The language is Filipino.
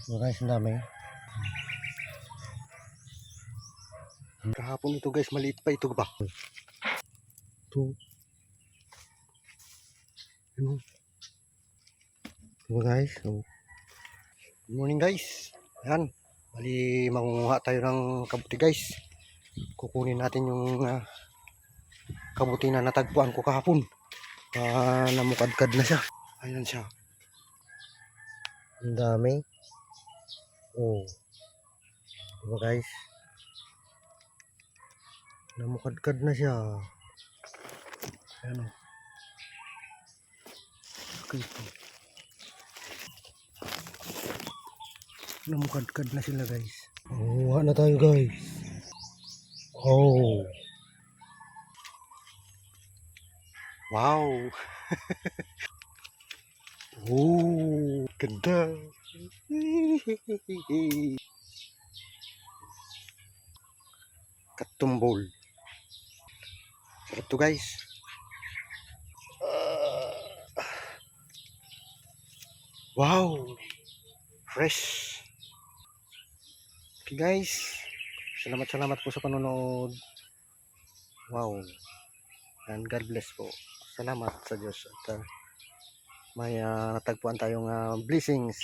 So guys, ang dami. Kahapon ito guys, maliit pa ito ba? Ito. Ano? Diba guys? So, Good morning guys. Ayan. Bali, mangunguha tayo ng kabuti guys. Kukunin natin yung kabuti na natagpuan ko kahapon. Namukadkad na siya. Ayan siya. ang dami. Oh. Diba guys? Namukadkad na siya. Ayan o. Okay po. Namukadkad na sila guys. Mangunguha na tayo guys. Oh. Wow! Oh, ganda! Katumbol. Sarap to guys. Wow! Fresh! Okay guys. Salamat po sa panonood. Wow! And God bless po. Salamat sa Diyos. At may natagpuan tayong blessings.